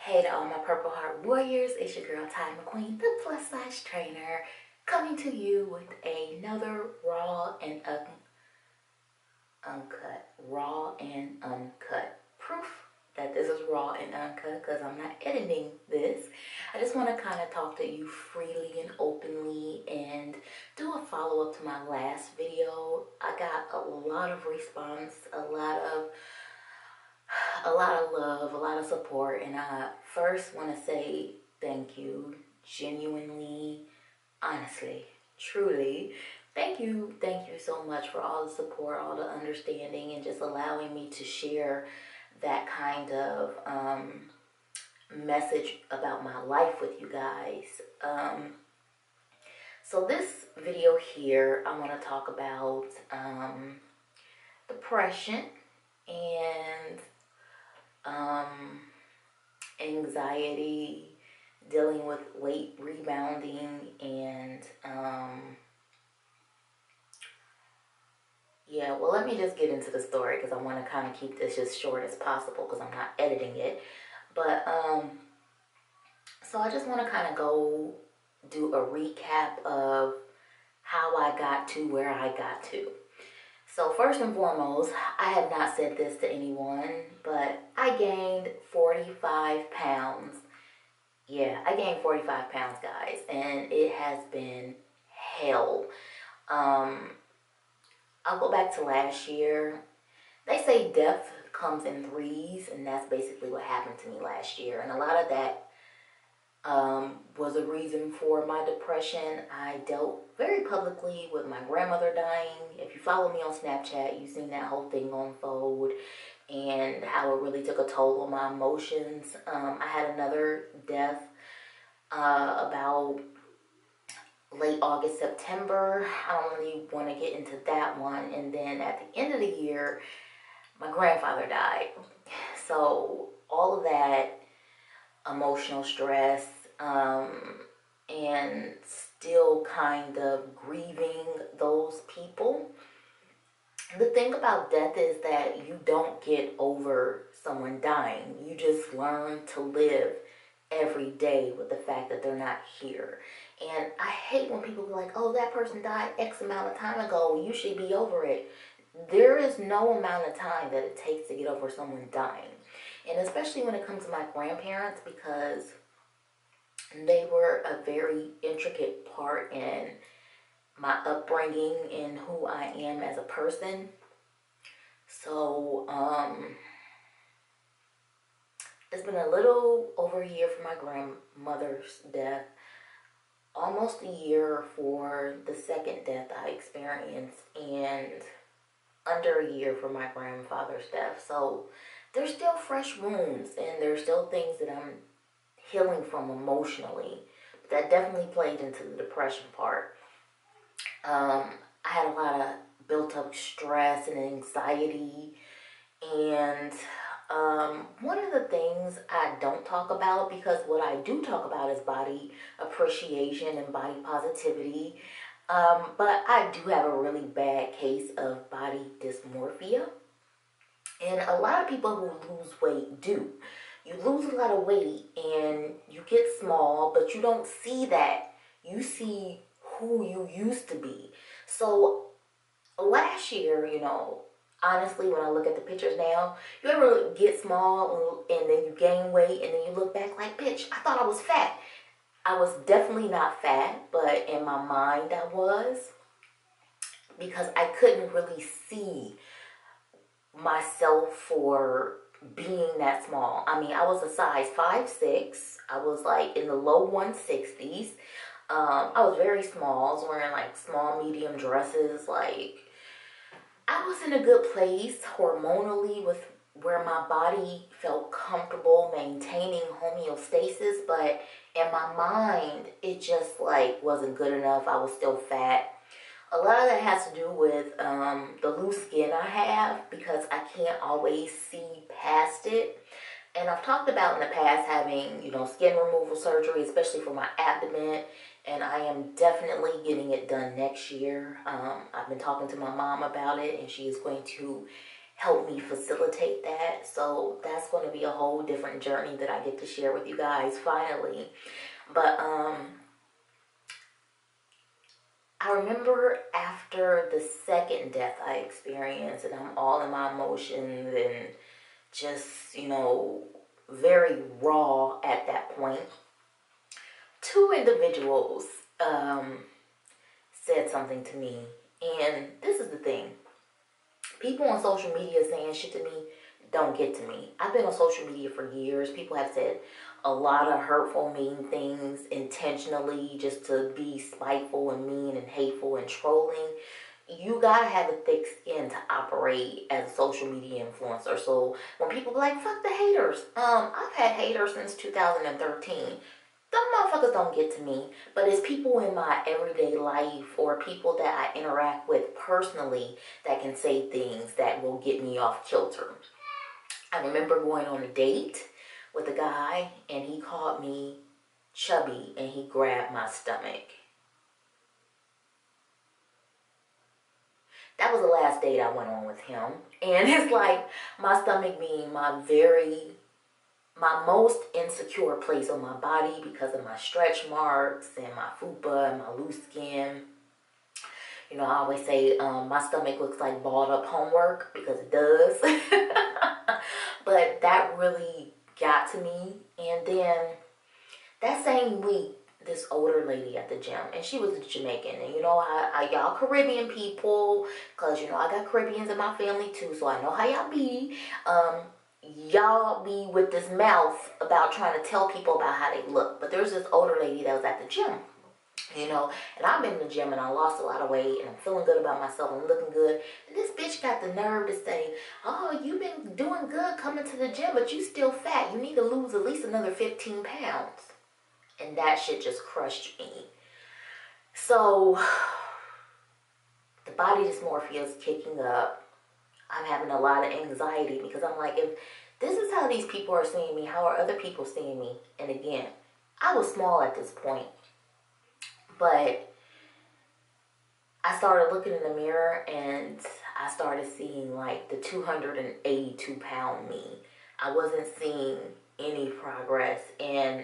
Hey to all my Purple Heart Warriors, it's your girl Tai McQueen, the plus size trainer, coming to you with another raw and uncut proof that this is raw and uncut because I'm not editing this. I just want to kind of talk to you freely and openly and do a follow-up to my last video. I got a lot of response, a lot of love, a lot of support, and I first want to say thank you, genuinely, honestly, truly. Thank you so much for all the support, all the understanding, and just allowing me to share that kind of message about my life with you guys. So this video here, I want to talk about depression and anxiety, dealing with weight rebounding, and yeah, well, let me just get into the story because I want to kind of keep this as short as possible because I'm not editing it. But so I just want to kind of go do a recap of how I got to where I got to. So first and foremost, I have not said this to anyone, but I gained 45 pounds. Yeah, I gained 45 pounds, guys, and it has been hell. I'll go back to last year. They say death comes in threes, and that's basically what happened to me last year. And a lot of that was a reason for my depression. I dealt very publicly with my grandmother dying. If you follow me on Snapchat, you've seen that whole thing unfold and how it really took a toll on my emotions. I had another death about late August, September. I don't really want to get into that one. And then at the end of the year, my grandfather died. So all of that emotional stress, and still kind of grieving those people. The thing about death is that you don't get over someone dying. You just learn to live every day with the fact that they're not here. And I hate when people are like, oh, that person died X amount of time ago, you should be over it. There is no amount of time that it takes to get over someone dying. And especially when it comes to my grandparents, because they were a very intricate part in my upbringing and who I am as a person. So, it's been a little over a year for my grandmother's death, almost a year for the second death I experienced, and under a year for my grandfather's death. So there's still fresh wounds, and there's still things that I'm healing from emotionally. But that definitely played into the depression part. I had a lot of built up stress and anxiety, and one of the things I don't talk about, because what I do talk about is body appreciation and body positivity, but I do have a really bad case of body dysmorphia. And a lot of people who lose weight do. You lose a lot of weight and you get small, but you don't see that. You see who you used to be. So last year, honestly, when I look at the pictures now, you ever get small and then you gain weight and then you look back like, bitch, I thought I was fat. I was definitely not fat, but in my mind I was, because I couldn't really see myself for being that small. I mean, I was a size 5'6". I was like in the low 160s. I was very small. I was wearing like small, medium dresses. Like, I was in a good place hormonally with where my body felt comfortable maintaining homeostasis, but in my mind, it just like wasn't good enough. I was still fat. A lot of that has to do with the loose skin I have, because I can't always see past it. And I've talked about in the past having, skin removal surgery, especially for my abdomen. And I am definitely getting it done next year. I've been talking to my mom about it, and she is going to help me facilitate that. So that's going to be a whole different journey that I get to share with you guys finally. But I remember after the second death I experienced, and I'm all in my emotions and just, you know, very raw at that point, two individuals said something to me. And this is the thing. People on social media saying shit to me don't get to me. I've been on social media for years. People have said a lot of hurtful, mean things intentionally just to be spiteful and mean and hateful and trolling. You gotta have a thick skin to operate as a social media influencer. So when people be like, fuck the haters. I've had haters since 2013. Them motherfuckers don't get to me, but it's people in my everyday life or people that I interact with personally that can say things that will get me off kilter. I remember going on a date with a guy and he called me chubby and he grabbed my stomach. That was the last date I went on with him. And it's like my stomach being my most insecure place on my body because of my stretch marks and my fupa and my loose skin. You know, I always say my stomach looks like balled up homework because it does. But that really got to me. And then that same week, this older lady at the gym, and she was a Jamaican, and you know how y'all Caribbean people, because you know I got Caribbeans in my family too, so I know how y'all be. Y'all be with this mouth about trying to tell people about how they look. But there's this older lady that was at the gym, you know, and I've been in the gym and I lost a lot of weight and I'm feeling good about myself and looking good. And this bitch got the nerve to say, oh, you've been doing good coming to the gym, but you still fat. You need to lose at least another 15 pounds. And that shit just crushed me. So the body dysmorphia is kicking up. I'm having a lot of anxiety because I'm like, if this is how these people are seeing me, how are other people seeing me? And again, I was small at this point, but I started looking in the mirror and I started seeing like the 282-pound me. I wasn't seeing any progress, and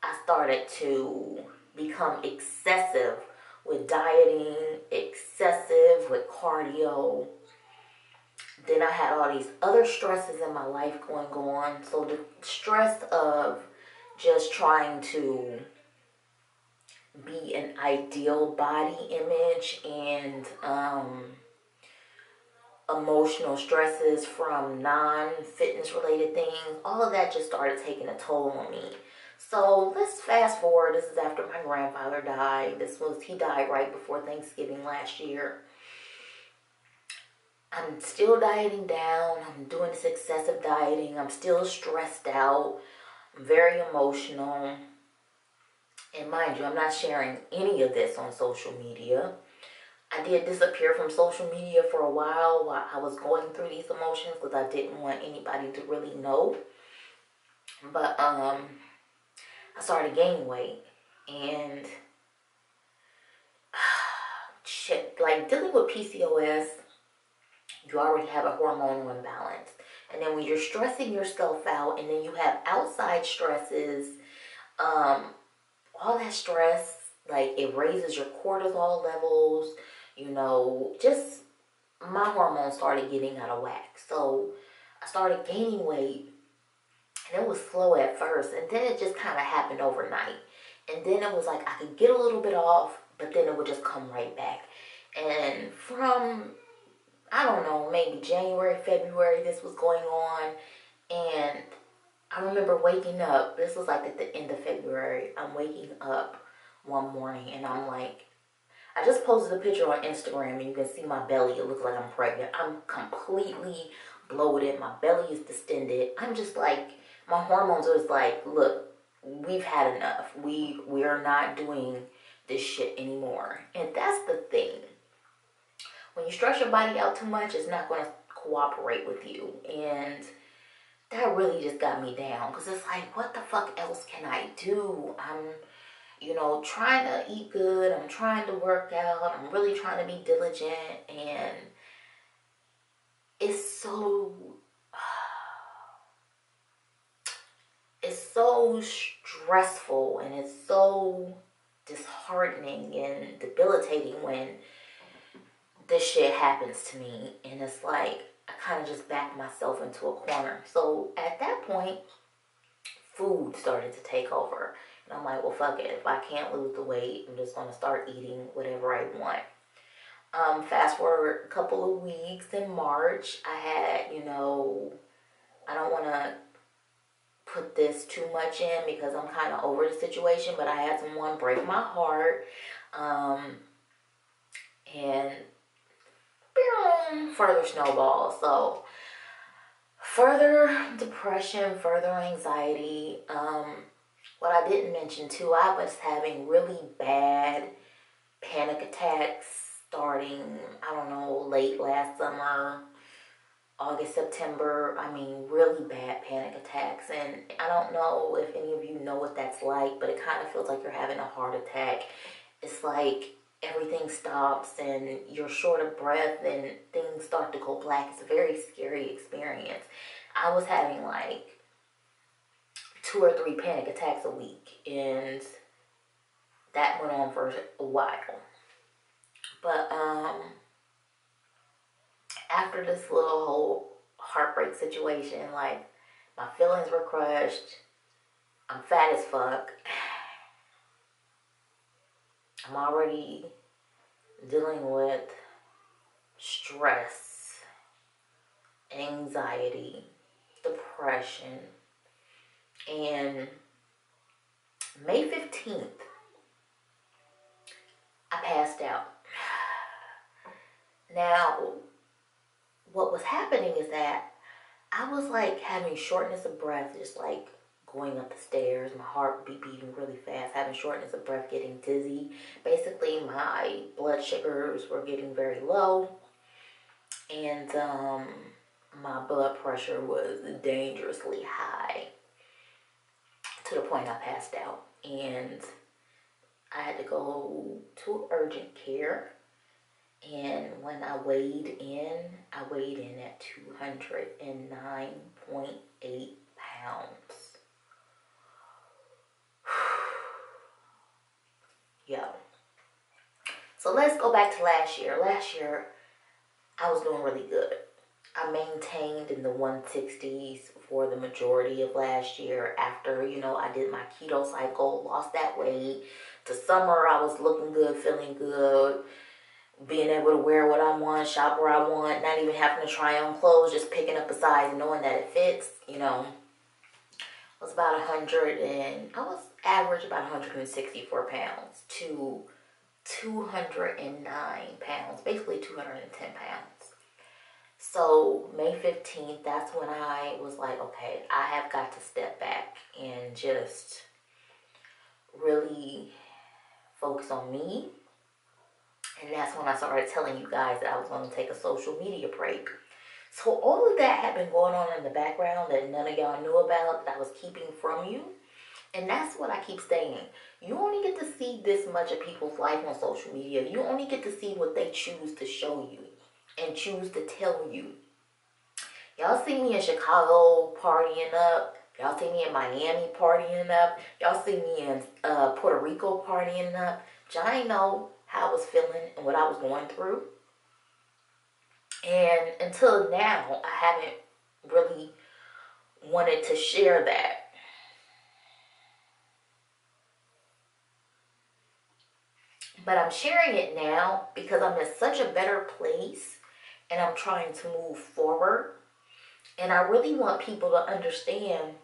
I started to become excessive with dieting, excessive with cardio. Then I had all these other stresses in my life going on. So the stress of just trying to be an ideal body image and emotional stresses from non-fitness related things, all of that just started taking a toll on me. So let's fast forward. This is after my grandfather died. He died right before Thanksgiving last year. I'm still dieting down. I'm doing this excessive dieting. I'm still stressed out. I'm very emotional. And mind you, I'm not sharing any of this on social media. I did disappear from social media for a while I was going through these emotions because I didn't want anybody to really know. But I started gaining weight. And shit, like dealing with PCOS, you already have a hormonal imbalance. And then when you're stressing yourself out and then you have outside stresses, all that stress, like it raises your cortisol levels, you know, just my hormones started getting out of whack. So I started gaining weight and it was slow at first. And then it just kind of happened overnight. And then it was like I could get a little bit off, but then it would just come right back. And from, I don't know, maybe January, February, this was going on. And I remember waking up, this was like at the end of February, I'm waking up one morning and I'm like, I just posted a picture on Instagram and you can see my belly. It looks like I'm pregnant. I'm completely bloated. My belly is distended. I'm just like, my hormones are just like, look, we've had enough. We are not doing this shit anymore. And that's the thing. When you stress your body out too much, it's not going to cooperate with you. And that really just got me down. Because it's like, what the fuck else can I do? I'm, you know, trying to eat good. I'm trying to work out. I'm really trying to be diligent. And it's so, it's so stressful, and it's so disheartening and debilitating when this shit happens to me. And it's like, I kind of just backed myself into a corner. So at that point, food started to take over. And I'm like, well, fuck it. If I can't lose the weight, I'm just going to start eating whatever I want. Fast forward a couple of weeks in March, I had, you know, I don't want to put this too much in because I'm kind of over the situation, but I had someone break my heart. And boom, further snowball. So further depression, further anxiety. What I didn't mention too, I was having really bad panic attacks starting, I don't know, late last summer, August, September. I mean, really bad panic attacks. And I don't know if any of you know what that's like, but it kind of feels like you're having a heart attack. It's like everything stops and you're short of breath and things start to go black. It's a very scary experience. I was having like 2 or 3 panic attacks a week, and that went on for a while. But after this little whole heartbreak situation, like, my feelings were crushed. I'm fat as fuck. I'm already dealing with stress, anxiety, depression. And May 15th, I passed out. Now, what was happening is that I was like having shortness of breath, just like going up the stairs. My heart would be beating really fast, having shortness of breath, getting dizzy. Basically, my blood sugars were getting very low, and my blood pressure was dangerously high, to the point I passed out. And I had to go to urgent care. And when I weighed in at 209.8 pounds. Yo. So let's go back to last year. Last year, I was doing really good. I maintained in the 160s for the majority of last year. After, you know, I did my keto cycle, lost that weight. To summer, I was looking good, feeling good, being able to wear what I want, shop where I want, not even having to try on clothes, just picking up a size and knowing that it fits, you know. I was about 100 and I was average about 164 pounds to 209 pounds, basically 210 pounds. So May 15th, that's when I was like, okay, I have got to step back and just really focus on me. And that's when I started telling you guys that I was going to take a social media break. So all of that had been going on in the background that none of y'all knew about, that I was keeping from you. And that's what I keep saying. You only get to see this much of people's life on social media. You only get to see what they choose to show you and choose to tell you. Y'all see me in Chicago partying up. Y'all see me in Miami partying up. Y'all see me in Puerto Rico partying up. Y'all ain't know how I was feeling and what I was going through. And until now, I haven't really wanted to share that. But I'm sharing it now because I'm in such a better place and I'm trying to move forward. And I really want people to understand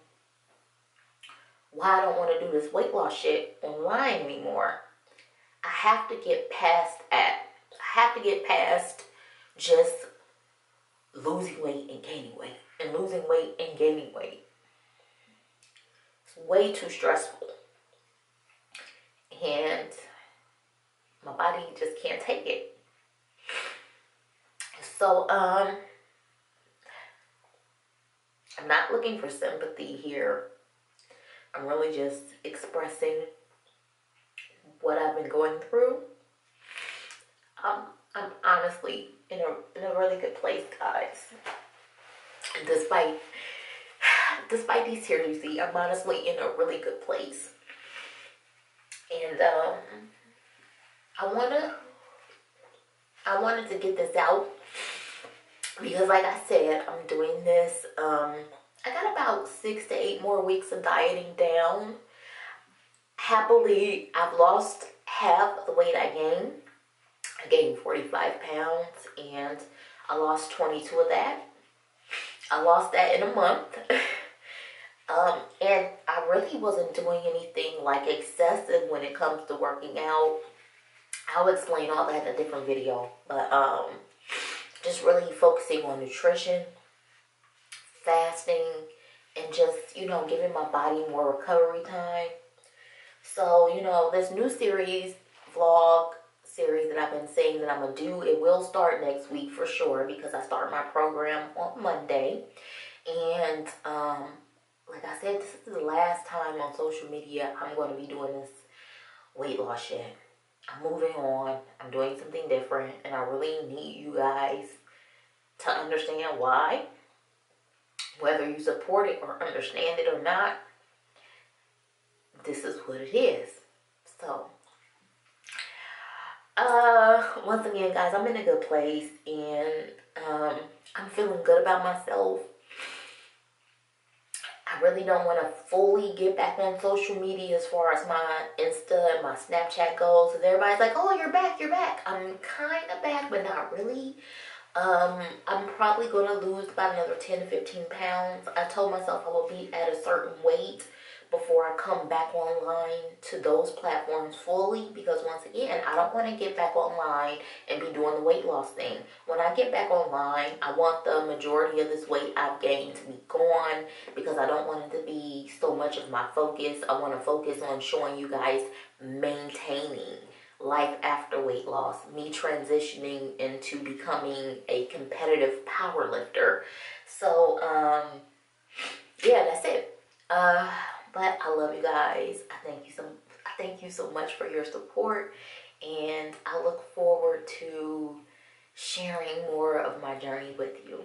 why I don't want to do this weight loss shit online anymore. I have to get past that. I have to get past just losing weight and gaining weight and losing weight and gaining weight. It's way too stressful. And my body just can't take it. So, I'm not looking for sympathy here. I'm really just expressing what I've been going through. I'm honestly in a really good place, guys. Despite these tears you see, I'm honestly in a really good place. And I wanted to get this out because, like I said, I'm doing this. I got about 6 to 8 more weeks of dieting down. Happily, I've lost half the weight I gained. I gained 45 pounds and I lost 22 of that. I lost that in a month. And I really wasn't doing anything like excessive when it comes to working out. I'll explain all that in a different video. But just really focusing on nutrition, fasting, and just, you know, giving my body more recovery time. So, you know, this new vlog series that I've been saying that I'm going to do, it will start next week for sure because I start my program on Monday. And, like I said, this is the last time on social media I'm going to be doing this weight loss shit. I'm moving on. I'm doing something different. And I really need you guys to understand why. Whether you support it or understand it or not, this is what it is. So, once again, guys, I'm in a good place. And I'm feeling good about myself. I really don't want to fully get back on social media as far as my Insta and my Snapchat goes. So everybody's like, oh, you're back, you're back. I'm kind of back, but not really. I'm probably going to lose about another 10 to 15 pounds. I told myself I will be at a certain weight before I come back online to those platforms fully, because once again, I don't want to get back online and be doing the weight loss thing. When I get back online, I want the majority of this weight I've gained to be gone, because I don't want it to be so much of my focus. I want to focus on showing you guys maintaining life after weight loss, me transitioning into becoming a competitive power lifter. So yeah, that's it. But I love you guys. I thank you so much for your support, and I look forward to sharing more of my journey with you.